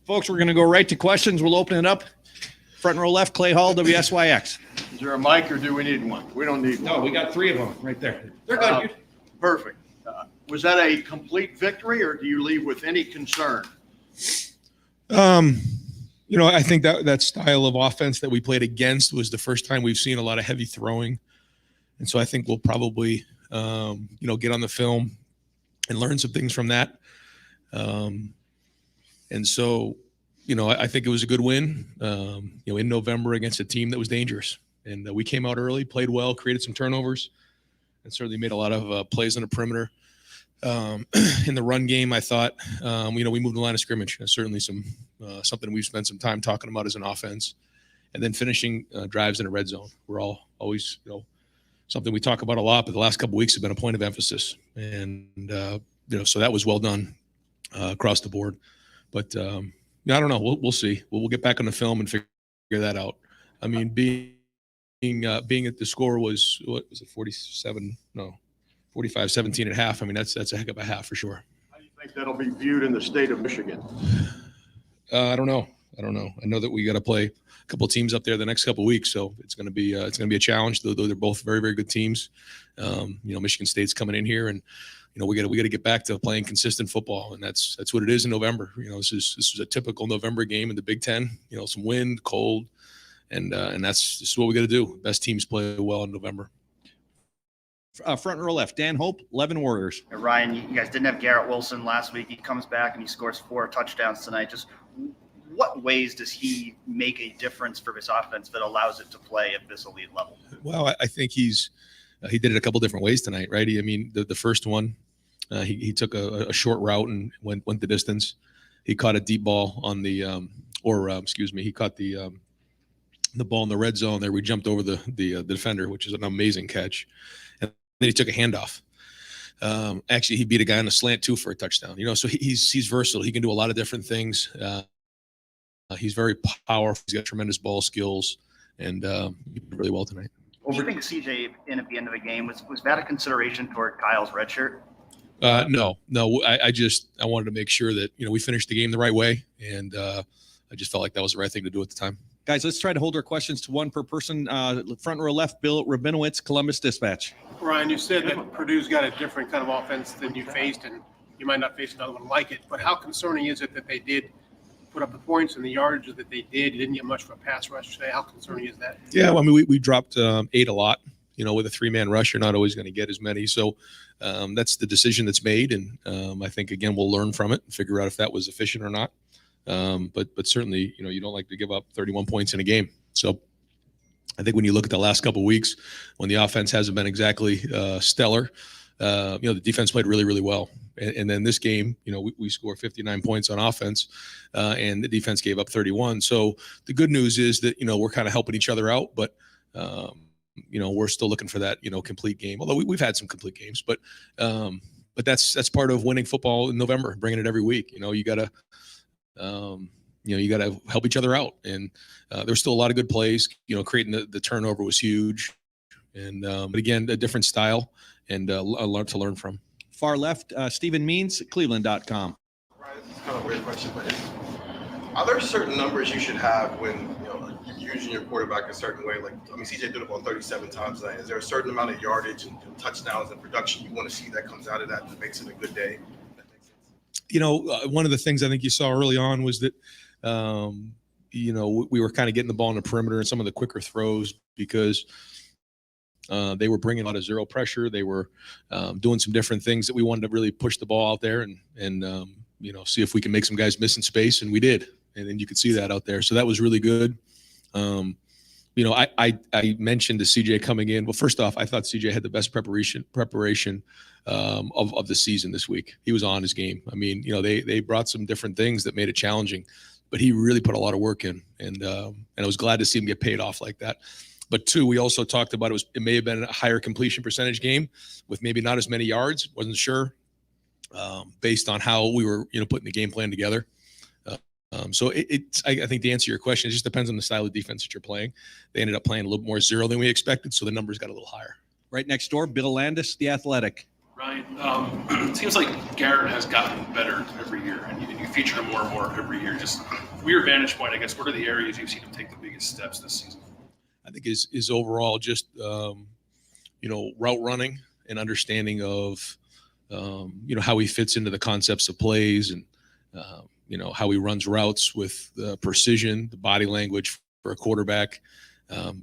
Folks, we're going to go right to questions. We'll open it up. Front row left, Clay Hall, WSYX. Is there a mic or do we need one? We don't need one. No, we got three of them right there. They're good. Dude. Perfect. Was that a complete victory, or do you leave with any concern? I think that style of offense that we played against was the first time we've seen a lot of heavy throwing. And so I think we'll probably, get on the film and learn some things from that. And so, I think it was a good win, in November against a team that was dangerous. And we came out early, played well, created some turnovers, and certainly made a lot of plays on the perimeter. In the run game, I thought, we moved the line of scrimmage. Certainly something we've spent some time talking about as an offense. And then finishing drives in a red zone. We're always, something we talk about a lot, but the last couple of weeks have been a point of emphasis. And, so that was well done across the board. But I don't know. We'll see. We'll get back on the film and figure that out. I mean, being at the score was, what was it, 45-17 at half. I mean, that's a heck of a half for sure. How do you think that'll be viewed in the state of Michigan? I don't know. I know that we got to play a couple of teams up there the next couple of weeks, so it's going to be a challenge. Though they're both very, very good teams. Michigan State's coming in here, and we got to get back to playing consistent football, and that's what it is in November. This is a typical November game in the Big Ten. Some wind, cold, and this is what we got to do. Best teams play well in November. Front row left, Dan Hope, 11 Warriors. Ryan, you guys didn't have Garrett Wilson last week. He comes back and he scores 4 touchdowns tonight. Just what ways does he make a difference for this offense that allows it to play at this elite level? Well, I think he did it a couple different ways tonight, right? The first one, he took a short route and went the distance. He caught a deep ball on he caught the ball in the red zone there. We jumped over the defender, which is an amazing catch. And then he took a handoff. Actually, he beat a guy on a slant too for a touchdown. So he's versatile. He can do a lot of different things. He's very powerful. He's got tremendous ball skills, and he did really well tonight. Do you think CJ in at the end of the game was that a consideration toward Kyle's red shirt? No. I wanted to make sure that we finished the game the right way, and I just felt like that was the right thing to do at the time. Guys, let's try to hold our questions to one per person. Front row left, Bill Rabinowitz, Columbus Dispatch. Ryan, you said that Purdue's got a different kind of offense than you faced, and you might not face another one like it. But how concerning is it that they did put up the points and the yardage that they did? You didn't get much of a pass rush today. How concerning is that? Yeah, well, I mean, we dropped 8 a lot. With a 3-man rush, you're not always going to get as many. So that's the decision that's made, and I think again we'll learn from it and figure out if that was efficient or not. But certainly, you don't like to give up 31 points in a game. So I think when you look at the last couple of weeks, when the offense hasn't been exactly stellar, the defense played really, really well. And then this game, we scored 59 points on offense, and the defense gave up 31. So the good news is that, we're kind of helping each other out, but, we're still looking for that, complete game. Although we've had some complete games, but that's part of winning football in November, bringing it every week. You got to, you got to help each other out. And there's still a lot of good plays. Creating the turnover was huge. And but again, a different style and a lot to learn from. Far left, Stephen Means, Cleveland.com. Right, this is kind of a weird question, but are there certain numbers you should have when you're using your quarterback a certain way? CJ threw the ball 37 times tonight. Is there a certain amount of yardage and touchdowns and production you want to see that comes out of that makes it a good day? One of the things I think you saw early on was that, we were kind of getting the ball in the perimeter and some of the quicker throws because they were bringing a lot of zero pressure. They were doing some different things that we wanted to really push the ball out there and see if we can make some guys miss in space, and we did. And then you could see that out there. So that was really good. I mentioned to CJ coming in. Well, first off, I thought CJ had the best preparation of the season this week. He was on his game. I mean, they brought some different things that made it challenging, but he really put a lot of work in, and I was glad to see him get paid off like that. But 2, we also talked about it may have been a higher completion percentage game with maybe not as many yards. Wasn't sure based on how we were putting the game plan together. So I think to answer your question, it just depends on the style of defense that you're playing. They ended up playing a little more zero than we expected, so the numbers got a little higher. Right next door, Bill Landis, The Athletic. Ryan, it seems like Garrett has gotten better every year, and you feature him more and more every year. Just from your vantage point, I guess, what are the areas you've seen him take the biggest steps this season? I think is overall just route running and understanding of how he fits into the concepts of plays and how he runs routes with precision, the body language for a quarterback.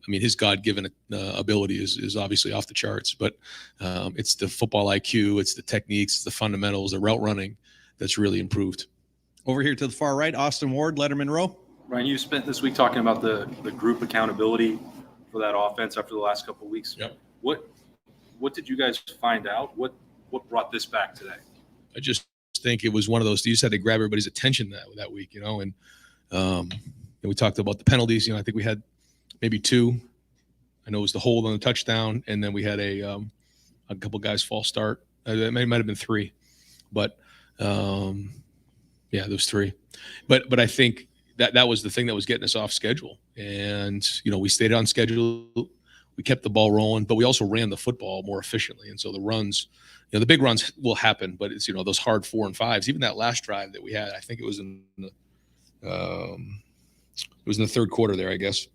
His God-given ability is obviously off the charts, but it's the football IQ, it's the techniques, it's the fundamentals, the route running that's really improved. Over here to the far right, Austin Ward, Letterman Row. Ryan, you spent this week talking about the group accountability for that offense after the last couple of weeks. Yep. What did you guys find out? What brought this back today? I just think it was one of those, you just had to grab everybody's attention that week, and we talked about the penalties. I think we had maybe two. I know it was the hold on the touchdown, and then we had a couple guys false start. It might have been three, but those three. But I think that was the thing that was getting us off schedule, and we stayed on schedule. We kept the ball rolling, but we also ran the football more efficiently, and so the runs. The big runs will happen, but it's those hard 4 and 5s. Even that last drive that we had, I think it was in the third quarter there, I guess.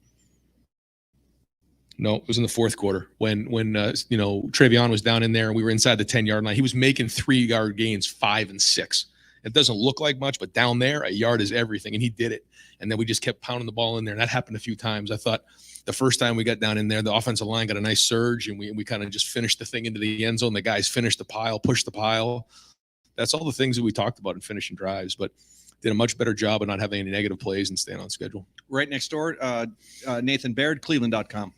No, it was in the fourth quarter when Travion was down in there and we were inside the 10-yard line. He was making 3-yard gains, 5 and 6. It doesn't look like much, but down there, a yard is everything, and he did it. And then we just kept pounding the ball in there, and that happened a few times. I thought the first time we got down in there, the offensive line got a nice surge, and we kind of just finished the thing into the end zone. The guys finished the pile, pushed the pile. That's all the things that we talked about in finishing drives, but did a much better job of not having any negative plays and staying on schedule. Right next door, Nathan Baird, Cleveland.com.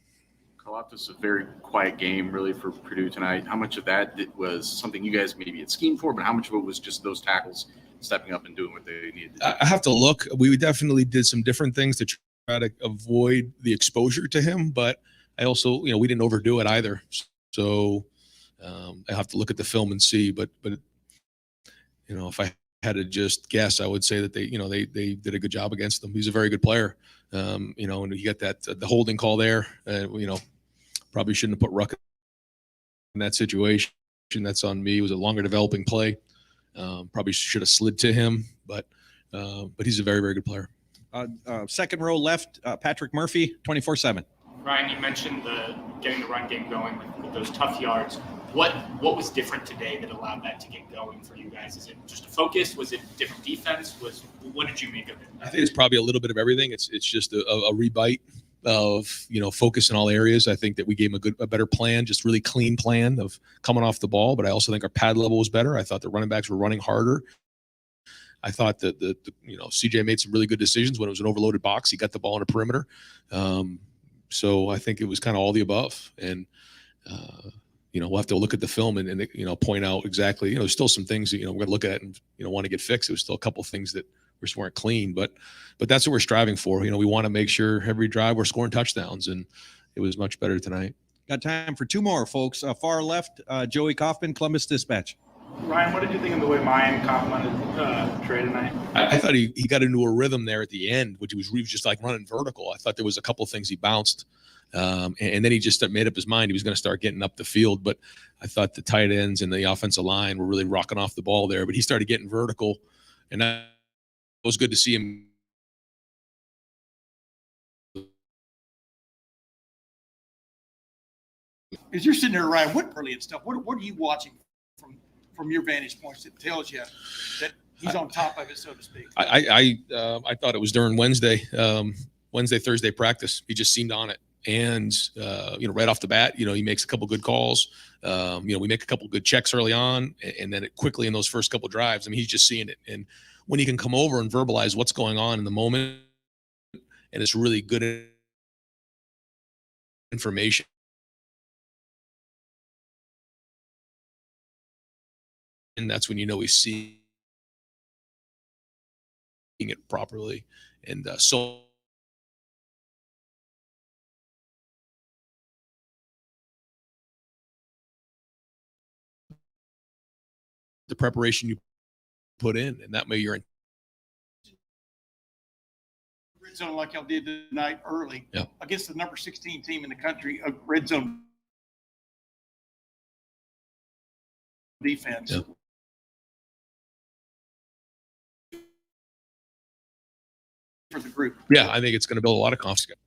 This is a very quiet game, really, for Purdue tonight. How much of that was something you guys maybe had schemed for, but how much of it was just those tackles stepping up and doing what they needed to do? I have to look. We definitely did some different things to try to avoid the exposure to him, but I also, we didn't overdo it either. So I have to look at the film and see. But if I had to just guess, I would say that they did a good job against him. He's a very good player. And you got the holding call there. Probably shouldn't have put Ruck in that situation. That's on me. It was a longer developing play. Probably should have slid to him, but he's a very, very good player. Second row left, Patrick Murphy, 24/7. Ryan, you mentioned getting the run game going with those tough yards. What was different today that allowed that to get going for you guys? Is it just a focus? Was it different defense? What did you make of it? I think it's probably a little bit of everything. It's just a rebite of focus in all areas. I think that we gave him a better plan, just really clean plan of coming off the ball. But I also think our pad level was better. I thought the running backs were running harder. I thought that CJ made some really good decisions when it was an overloaded box. He got the ball on a perimeter. So I think it was kind of all the above. And we'll have to look at the film and point out exactly. There's still some things that we're going to look at and want to get fixed. There's still a couple of things that just weren't clean, but that's what we're striving for. We want to make sure every drive we're scoring touchdowns, and it was much better tonight. Got time for two more, folks. Far left, Joey Kaufman, Columbus Dispatch. Ryan, what did you think of the way Mayan complimented Trey tonight? I thought he got into a rhythm there at the end, which was just like running vertical. I thought there was a couple of things he bounced, and then he just made up his mind he was going to start getting up the field. But I thought the tight ends and the offensive line were really rocking off the ball there. But he started getting vertical, and it was good to see him. As you're sitting there, Ryan, what brilliant stuff. What are you watching from your vantage points that tells you that he's on top of it, so to speak? I thought it was during Thursday practice. He just seemed on it, and right off the bat, he makes a couple good calls. We make a couple good checks early on, and then quickly in those first couple drives, he's just seeing it. And when he can come over and verbalize what's going on in the moment, and it's really good information. And that's when he's seeing it properly. And so the preparation you put in, and that way you're in Red zone like y'all did tonight early against the number 16 team in the country, a red zone defense. Yeah. For the group. Yeah, I think it's going to build a lot of confidence.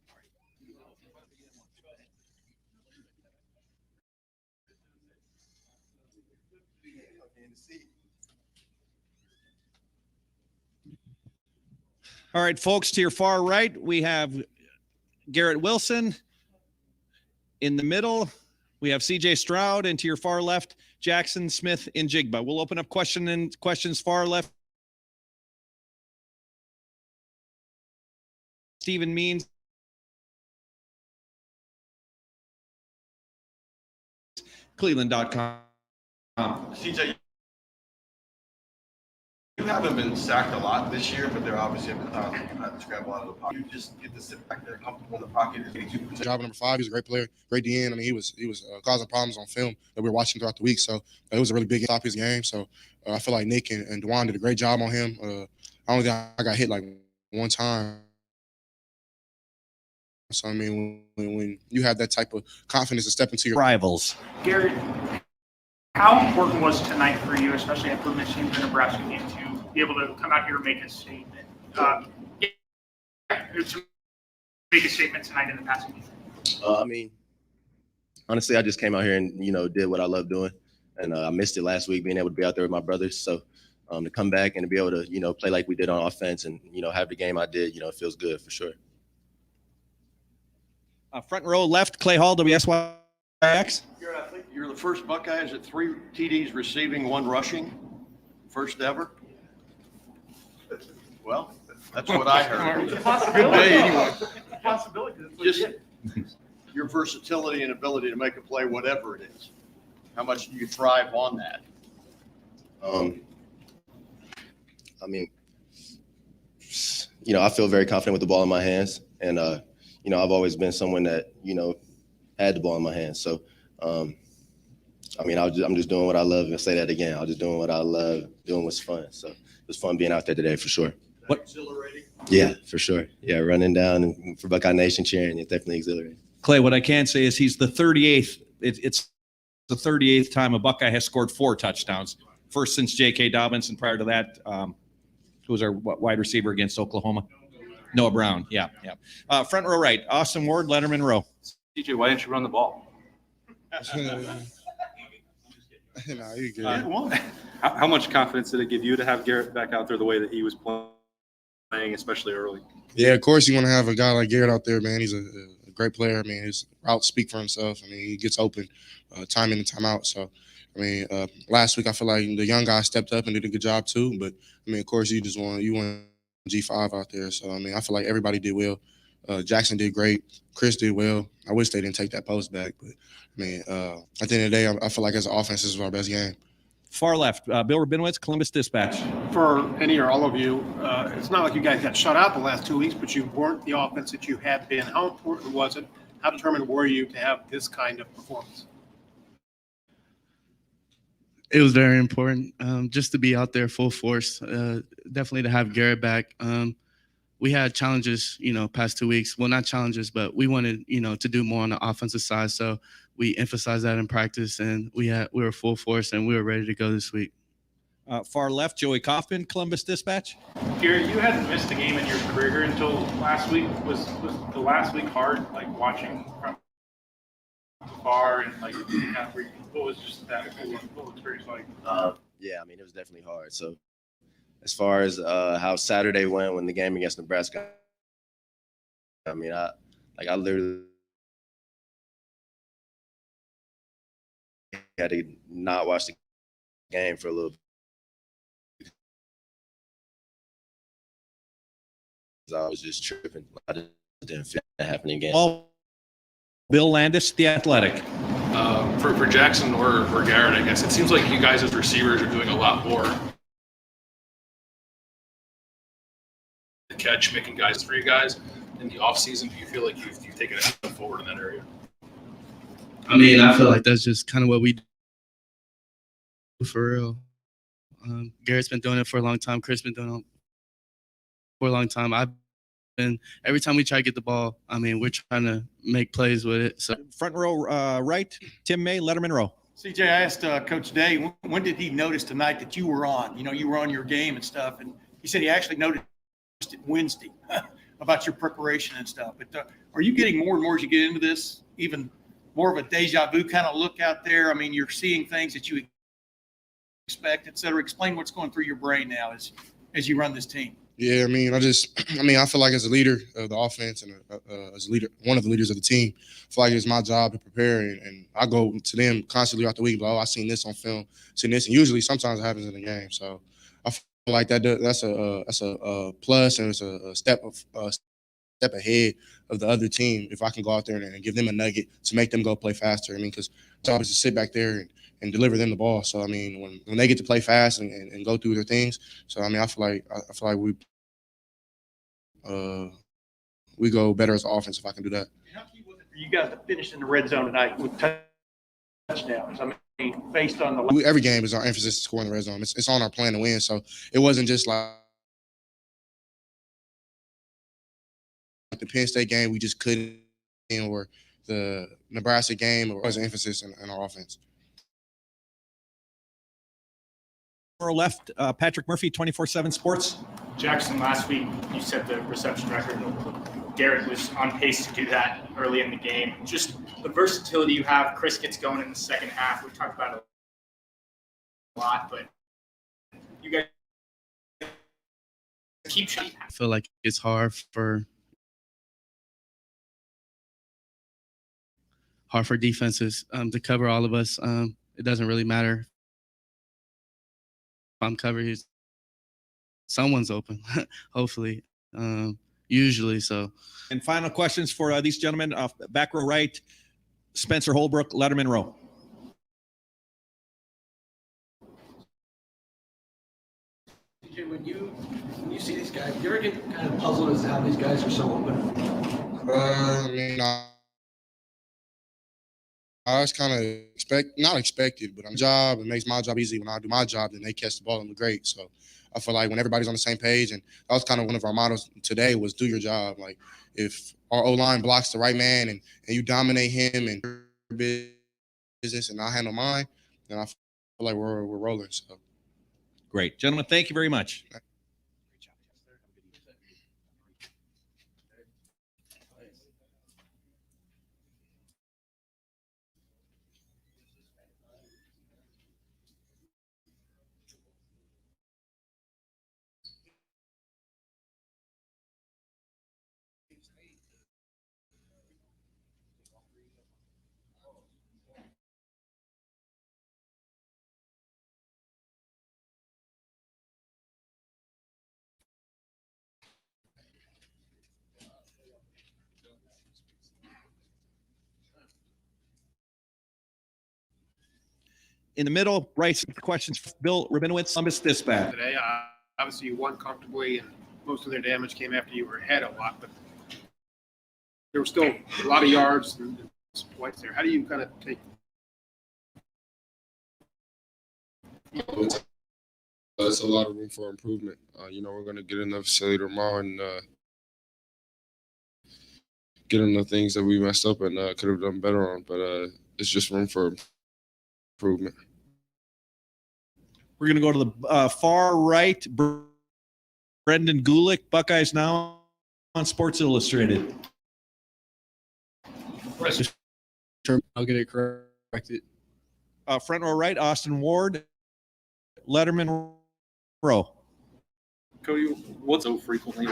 All right, folks, to your far right, we have Garrett Wilson. In the middle, we have CJ Stroud, and to your far left, Jackson Smith in Jigba. We'll open up questions far left. Stephen Means. Cleveland.com. CJ, you haven't been sacked a lot this year, but there obviously have been times when you had to scramble out of the pocket. You just get to sit back there comfortable in the pocket. Job number 5, he's a great player, great DN. I mean, he was causing problems on film that we were watching throughout the week. So it was a really big top of his game. So I feel like Nick and Dwan did a great job on him. I only think I got hit like one time. So I mean, when you have that type of confidence to step into your rivals, Garrett, how important was tonight for you, especially after missing the Nebraska game, to be able to come out here and make a statement? To make a statement tonight in the passing game. I mean, honestly, I just came out here and did what I love doing, and I missed it last week being able to be out there with my brothers. So to come back and to be able to play like we did on offense and have the game I did, it feels good for sure. Front row left, Clay Hall, WSYX. I think you're the first Buckeyes at 3 TDs receiving, 1 rushing, first ever. Well, that's what I heard. Good day anyway. Possibility. Just your versatility and ability to make a play, whatever it is. How much do you thrive on that? I mean, I feel very confident with the ball in my hands, and I've always been someone that had the ball in my hands. So, I mean, I'm just doing what I love, and say that again. I'm just doing what I love, doing what's fun. So it was fun being out there today for sure. What? Exhilarating? Yeah, for sure. Yeah, running down and for Buckeye Nation cheering, it's definitely exhilarating. Clay, what I can say is he's the 38th. It's the 38th time a Buckeye has scored 4 touchdowns. First since J.K. Dobbins, and prior to that, who was our wide receiver against Oklahoma? Noah Brown. Yeah. Front row right, Austin Ward, Letterman row. CJ, why didn't you run the ball? No, you're good. How much confidence did it give you to have Garrett back out there the way that he was playing, especially early? Yeah, of course you want to have a guy like Garrett out there, man. He's a great player. I mean, his routes speak for himself. I mean, he gets open time in and time out. So, I mean, last week I feel like the young guy stepped up and did a good job too. But, I mean, of course you want G5 out there. So, I mean, I feel like everybody did well. Jackson did great. Chris did well. I wish they didn't take that post back. But, I mean, at the end of the day, I feel like as an offense, this is our best game. Far left, Bill Rabinowitz, Columbus Dispatch. For any or all of you, it's not like you guys got shut out the last 2 weeks, but you weren't the offense that you had been. How important was it? How determined were you to have this kind of performance? It was very important just to be out there full force. Definitely to have Garrett back. We had challenges, past 2 weeks. Well, not challenges, but we wanted, to do more on the offensive side. So we emphasized that in practice, and we were full force, and we were ready to go this week. Far left, Joey Kaufman, Columbus Dispatch. Garrett, you hadn't missed a game in your career here until last week. Was the last week hard, like watching from afar, and like what was just that whole experience like? Yeah, I mean, it was definitely hard. So as far as how Saturday went when the game against Nebraska, I mean, I literally had to not watch the game for a little bit. I was just tripping. I just didn't feel that happening again. Bill Landis, The Athletic. For Jackson or Garrett, I guess, it seems like you guys as receivers are doing a lot more. The catch, making guys for you guys in the offseason. Do you feel like you've taken a step forward in that area? I mean, I feel like that's just kind of what we do for real. Garrett's been doing it for a long time. Chris been doing it for a long time. Every time we try to get the ball, I mean, we're trying to make plays with it. So front row right, Tim May, Letterman row. CJ, I asked Coach Day, when did he notice tonight that you were on? You know, you were on your game and stuff, and he said he actually noticed it Wednesday about your preparation and stuff. But are you getting more and more as you get into this, even more of a deja vu kind of look out there? I mean, you're seeing things that you expect, et cetera. Explain what's going through your brain now as you run this team. Yeah, I mean, I feel like as a leader of the offense and as a leader, one of the leaders of the team, I feel like it's my job to prepare, and I go to them constantly throughout the week. Like, oh, I seen this on film, seen this, and usually sometimes it happens in the game. So I feel like that's a plus, and it's a step ahead of the other team if I can go out there and give them a nugget to make them go play faster. I mean, because my job is to sit back there and deliver them the ball. So I mean, when they get to play fast and go through their things, so I mean, I feel like we go better as an offense if I can do that. How key was it for you guys to finish in the red zone tonight with touchdowns? I mean, based on every game is our emphasis to score in the red zone. It's on our plan to win. So it wasn't just like the Penn State game we just couldn't, or the Nebraska game, or was an emphasis in our offense. Left, Patrick Murphy, 24/7 Sports. Jackson, last week you set the reception record. Garrett was on pace to do that early in the game. Just the versatility you have. Chris gets going in the second half. We talked about it a lot, but you guys keep shooting. I feel like it's hard for defenses to cover all of us. It doesn't really matter. I'm covered, someone's open, hopefully, usually. So, and final questions for these gentlemen. Back row right, Spencer Holbrook, Letterman row. When you see these guys, you ever get kind of puzzled as to how these guys are so open? I mean, I was kind of not expected, but job, it makes my job easy. When I do my job, then they catch the ball and look great. So I feel like when everybody's on the same page, and that was kind of one of our mottos today was do your job. Like if our O-line blocks the right man and you dominate him and your business and I handle mine, then I feel like we're rolling. So great. Gentlemen, thank you very much. In the middle, right, questions for Bill Rabinowitz, Columbus Dispatch. Today, obviously you won comfortably, and most of their damage came after you were ahead a lot, but there were still a lot of yards and points there. How do you kind of take? There's a lot of room for improvement. We're going to get in the facility tomorrow and get in the things that we messed up and could have done better on, but it's just room for improvement. We're going to go to the far right, Brendan Gulick, Buckeyes Now on Sports Illustrated. I'll get it corrected. Front row right, Austin Ward, Letterman row. Cody, what's so frequently?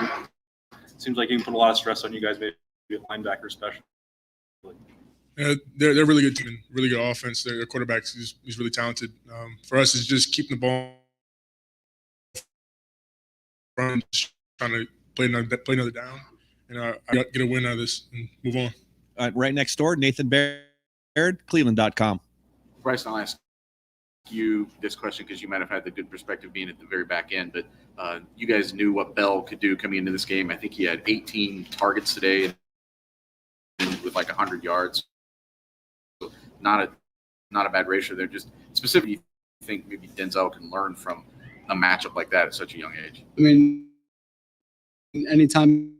Seems like you can put a lot of stress on you guys, maybe at linebacker especially. They're really good team, really good offense. Their quarterback is really talented. For us, it's just keeping the ball from trying to play another down, and get a win out of this and move on. Right next door, Nathan Baird, Cleveland.com. Bryce, I'll ask you this question because you might have had the good perspective being at the very back end, but you guys knew what Bell could do coming into this game. I think he had 18 targets today with like 100 yards. So not a bad ratio there. Just specifically, you think maybe Denzel can learn from a matchup like that at such a young age? I mean, anytime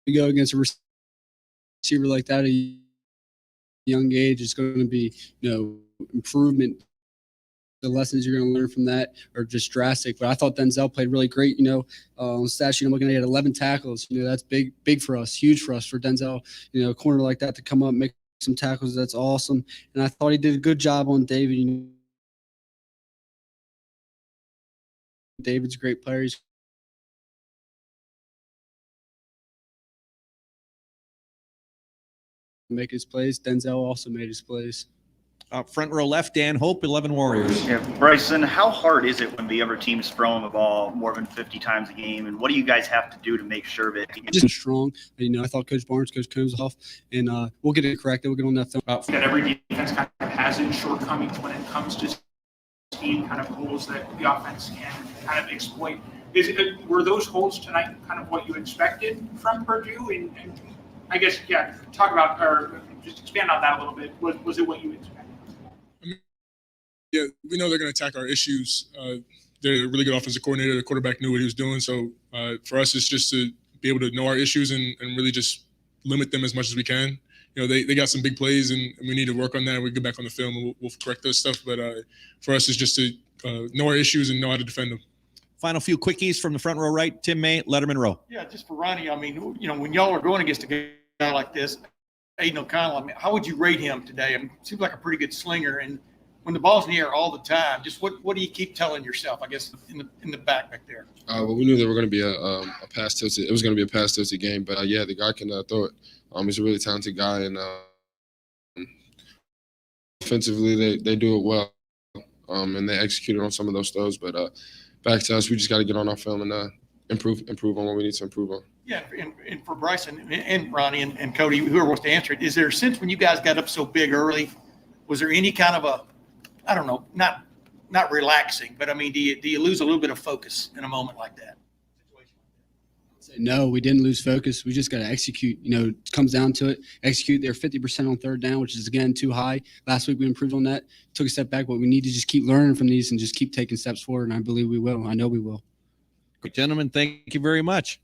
you go against a receiver like that, young age. It's going to be, improvement. The lessons you're going to learn from that are just drastic. But I thought Denzel played really great. On stat sheet, I'm looking at 11 tackles. That's big for us, huge for us, for Denzel. A corner like that to come up, make some tackles. That's awesome. And I thought he did a good job on David. David's a great player. He's make his plays. Denzel also made his plays. Front row left, Dan Hope, 11 Warriors. Yeah, Bryson, how hard is it when the other team's throwing the ball more than 50 times a game, and what do you guys have to do to make sure that just strong? I thought Coach Barnes, Coach Combs off, and we'll get it corrected. We'll get on that film. That every defense kind of has its shortcomings when it comes to scheme kind of holes that the offense can kind of exploit. Were those holes tonight kind of what you expected from Purdue? And I guess, talk about, or just expand on that a little bit. Was it what you expected? Yeah, we know they're going to attack our issues. They're a really good offensive coordinator. The quarterback knew what he was doing. So for us, it's just to be able to know our issues and really just limit them as much as we can. They got some big plays, and we need to work on that. We get back on the film, and we'll correct those stuff. But for us, it's just to know our issues and know how to defend them. Final few quickies from the front row right. Tim May, Letterman row. Yeah, just for Ronnie, when y'all are going against a guy like this, Aiden O'Connell, how would you rate him today? Seems like a pretty good slinger, and when the ball's in the air all the time, just what do you keep telling yourself, I guess, in the back there? Well, we knew there were going to be a pass tilted. It was going to be a pass tilted game, but the guy can throw it. He's a really talented guy, and offensively they do it well, and they executed on some of those throws. But back to us, we just got to get on our film and improve on what we need to improve on. Yeah, and for Bryson and Ronnie and Cody, whoever wants to answer it, is there a sense when you guys got up so big early, was there any kind of a, I don't know, not relaxing, but do you lose a little bit of focus in a moment like that? No, we didn't lose focus. We just got to execute. It comes down to it. Execute. They're 50% on third down, which is, again, too high. Last week we improved on that. Took a step back, but we need to just keep learning from these and just keep taking steps forward, and I believe we will. I know we will. Gentlemen, thank you very much.